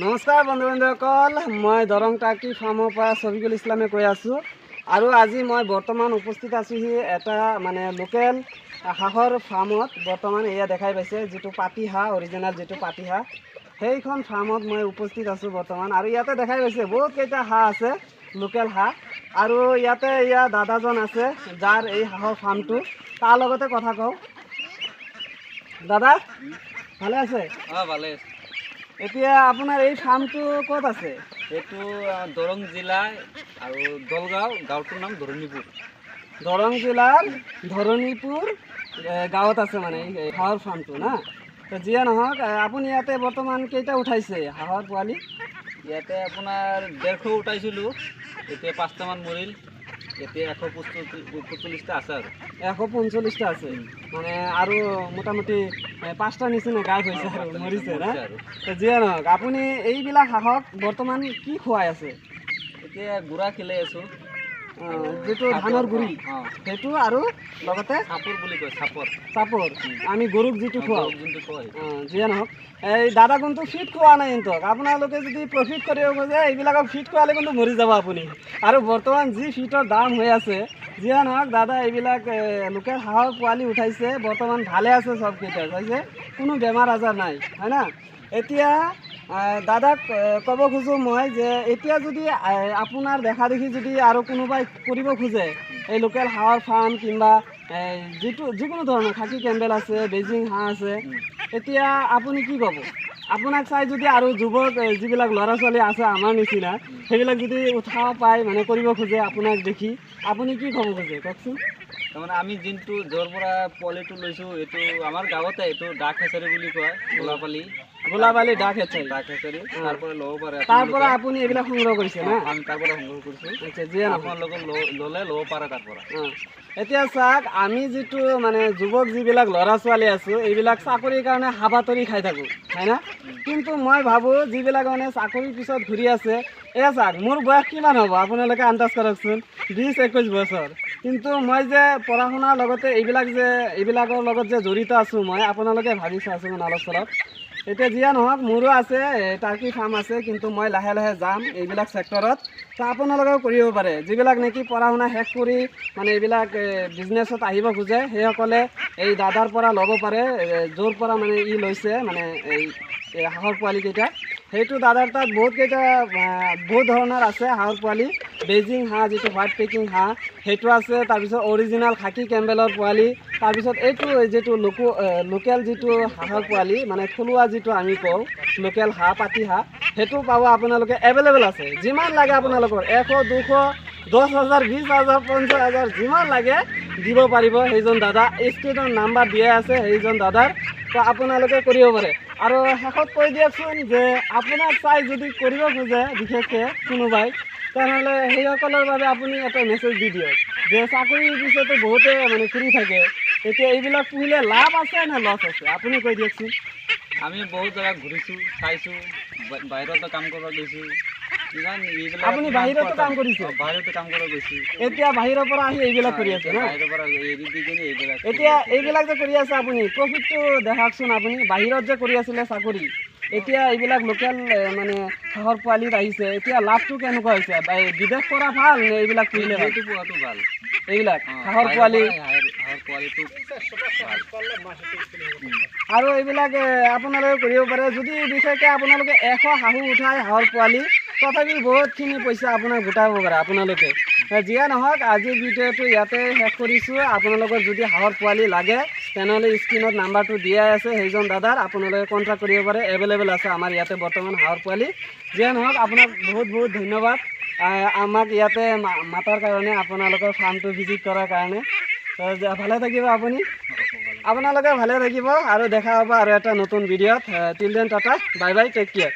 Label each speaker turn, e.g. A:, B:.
A: নমস্কাৰ বন্ধু-বান্ধৱসকল, মই দৰং টাৰ্কি ফাৰ্মৰ পৰা শফিকুল ইছলামে কৈ আছোঁ। আৰু আজি মই বৰ্তমান উপস্থিত আছোঁহি এটা লোকেল হাঁহৰ ফাৰ্মত। বৰ্তমান এয়া দেখাই পাইছে যিটো পাতি হাঁহ, অৰিজিনেল যিটো পাতি হাঁহ, সেইখন ফাৰ্মত মই উপস্থিত আছোঁ বৰ্তমান। আৰু ইয়াতে দেখাই পাইছে বহুত কেইটা হাঁহ আছে, লোকেল হাঁহ। আৰু ইয়াতে দাদাজন আছে যাৰ এই হাঁহৰ ফাৰ্মটো, তাৰ লগতে কথা কওঁ। দাদা ভালে আছে?
B: ভালে।
A: এতিয়া আপোনাৰ এই ফাৰ্মটো ক'ত আছে?
B: এইটো দৰং জিলা আৰু দলগাঁও, গাঁৱটোৰ নাম ধৰণীপুৰ।
A: দৰং জিলাৰ ধৰণীপুৰ গাঁৱত আছে এই হাঁহৰ ফাৰ্মটো না। তো যিয়ে নহওক, আপুনি ইয়াতে বৰ্তমান কেইটা উঠাইছে হাঁহৰ পোৱালি?
B: ইয়াতে আপোনাৰ 150 উঠাইছিলোঁ, এতিয়া 5টামান মৰিল। এতিয়া 145টা আছে আৰু
A: 145টা আছে আৰু মোটামুটি 5টা নিচিনা গায়ব হৈছে আৰু মৰিছে না। তো যিয়ে নহওক, আপুনি এইবিলাক হাঁহক বৰ্তমান কি খুৱাই আছে?
B: এতিয়া গুড়া খেলাই আছোঁ,
A: যিটো ধানৰ গুড়ি সেইটো, আৰু লগতে
B: চাপৰ বুলি কয়,
A: চাপৰ আমি গৰুক যিটো খুৱাওঁ।
B: যোনটো কয়
A: যিয়ে নহওক, এই দাদা কিন্তু ফিট খোৱা নাই। কিন্তু আপোনালোকে যদি প্ৰফিট কৰিব খোজে এইবিলাকক ফিট খোৱালে কিন্তু মৰি যাব আপুনি। আৰু বৰ্তমান যি ফিটৰ দাম হৈ আছে, যিয়ে নহওক দাদা এইবিলাক লোকেল হাঁহৰ পোৱালি উঠাইছে, বৰ্তমান ভালে আছে চবকেইটা, চাইছে কোনো বেমাৰ আজাৰ নাই, হয় না। এতিয়া দাদাক ক'ব খোজোঁ মই যে এতিয়া যদি আপোনাৰ দেখা দেখি যদি আৰু কোনোবাই কৰিব খোজে এই লোকেল হাঁহৰ ফাৰ্ম, কিংবা যিকোনো ধৰণৰ খাকী কেম্বেল আছে, বেজিং হাঁহ আছে, এতিয়া আপুনি কি ক'ব? আপোনাক চাই যদি আৰু যুৱক যিবিলাক ল'ৰা ছোৱালী আছে আমাৰ নিচিনা, সেইবিলাক যদি উৎসাহ পায় কৰিব খোজে আপোনাক দেখি, আপুনি কি ক'ব খোজে কওকচোন?
B: তাৰমানে আমি যোনটো য'ৰ পৰা পোৱালিটো লৈছোঁ, এইটো আমাৰ গাঁৱতে, এইটো ডাক হেচাৰী বুলি কয়,
A: গোলাপালি ডাক হেচাৰী।
B: তাৰ পৰা ল'ব পাৰে,
A: তাৰ পৰা আপুনি এইবিলাক সংগ্ৰহ কৰিছে না?
B: আমি তাৰ পৰা সংগ্ৰহ কৰিছোঁ।
A: আচ্ছা, যিয়ে
B: আপোনালোকে ল'লে ল'ব পাৰে তাৰ পৰা।
A: এতিয়া চাওক, আমি যিটো যুৱক যিবিলাক ল'ৰা ছোৱালী আছোঁ, এইবিলাক চাকৰিৰ কাৰণে হাবাতৰি খাই থাকোঁ, হয় না। কিন্তু মই ভাবোঁ যিবিলাক চাকৰিৰ পিছত ঘূৰি আছে, এয়া চাওক মোৰ বয়স কিমান হ'ব আপোনালোকে আন্দাজ কৰকচোন, 20-21 বছৰ। কিন্তু মই যে পঢ়া শুনাৰ লগতে এইবিলাকৰ লগত যে জড়িত আছোঁ, মই আপোনালোকে ভাবি চাওঁচোন অলপ চলপ। এতিয়া যিয়ে নহওক, মোৰো আছে টাৰ্কি ফাৰ্ম আছে, কিন্তু মই লাহে লাহে যাম এইবিলাক ছেক্টৰত। তো আপোনালোকেও কৰিব পাৰে, যিবিলাক নেকি পঢ়া শুনা শেষ কৰি এইবিলাক বিজনেছত আহিব খোজে, সেইসকলে এই দাদাৰ পৰা ল'ব পাৰে, য'ৰ পৰা ই লৈছে এই হাঁহৰ পোৱালিকেইটা। সেইটো দাদাৰ তাত বহুত ধৰণৰ আছে হাঁহৰ পোৱালি। বেজিং হাঁহ, যিটো হোৱাইট পেকিং হাঁহ, সেইটো আছে। তাৰপিছত অৰিজিনেল খাকী কেম্বেলৰ পোৱালি। তাৰপিছত এইটো যিটো লোকেল যিটো হাঁহৰ পোৱালি, থলুৱা যিটো আমি কওঁ লোকেল হাঁহ, পাতি হাঁহ, সেইটো পাব আপোনালোকে। এভেইলেবল আছে, যিমান লাগে আপোনালোকৰ 100, 200, 10,000, 20,000, 50,000 যিমান লাগে দিব পাৰিব সেইজন দাদা। স্ক্ৰীনৰ নাম্বাৰ দিয়া আছে সেইজন দাদাৰ, তো আপোনালোকে কৰিব পাৰে। আৰু শেষত কৈ দিয়কচোন যে আপোনাক চাই যদি কৰিব খোজে বিশেষকৈ কোনোবাই, তেনেহ'লে সেইসকলৰ বাবে আপুনি এটা মেছেজ দি দিয়ক যে চাকৰিৰ পিছতো বহুতে ঘূৰি থাকে, এতিয়া এইবিলাক পুহিলে লাভ আছে নে লছ আছে, আপুনি কৈ দিয়কচোন।
B: আমি বহুত জেগা ঘূৰিছোঁ, চাইছোঁ, বাহিৰতো কাম কৰিব গৈছোঁ।
A: আপুনি বাহিৰতো কাম কৰিছে?
B: বাহিৰতো কাম কৰিব গৈছোঁ।
A: এতিয়া বাহিৰৰ পৰা আহি এইবিলাক কৰি আছে না?
B: বাহিৰৰ পৰা এৰি দি কিনে এইবিলাক।
A: এতিয়া এইবিলাক যে কৰি আছে আপুনি, প্ৰফিটটো দেখাওকচোন। আপুনি বাহিৰত যে কৰি আছিলে চাকৰি, এতিয়া এইবিলাক লোকেল হাঁহৰ পোৱালিত আহিছে, এতিয়া লাভটো কেনেকুৱা হৈছে? বিদেশ কৰা ভাল নে এইবিলাক পুহিলে
B: পোৱাটো ভাল?
A: এইবিলাক হাঁহৰ পোৱালি আৰু এইবিলাক আপোনালোকে কৰিব পাৰে। যদি বিশেষকৈ আপোনালোকে 100 হাঁহো উঠায় হাঁহৰ পোৱালি, তথাপি বহুতখিনি পইচা আপোনাক গোটাব পাৰে আপোনালোকে। যিয়ে নহওক, আজিৰ ভিডিঅ'টো ইয়াতে শেষ কৰিছোঁ। আপোনালোকৰ যদি হাঁহৰ পোৱালি লাগে, তেনেহ'লে স্ক্ৰীনত নাম্বাৰটো দিয়াই আছে সেইজন দাদাৰ, আপোনালোকে কণ্টেক্ট কৰিব পাৰে। এভেইলেবল আছে আমাৰ ইয়াতে বৰ্তমান হাঁহৰ পোৱালি। যিয়ে নহওক, আপোনাক বহুত বহুত ধন্যবাদ আমাক ইয়াতে মাতাৰ কাৰণে, আপোনালোকৰ ফাৰ্মটো ভিজিট কৰাৰ কাৰণে। ভালে থাকিব আপোনালোকে ভালে থাকিব, আৰু দেখা হ'ব আৰু এটা নতুন ভিডিঅ'ত। Till then tata, bye bye, take care.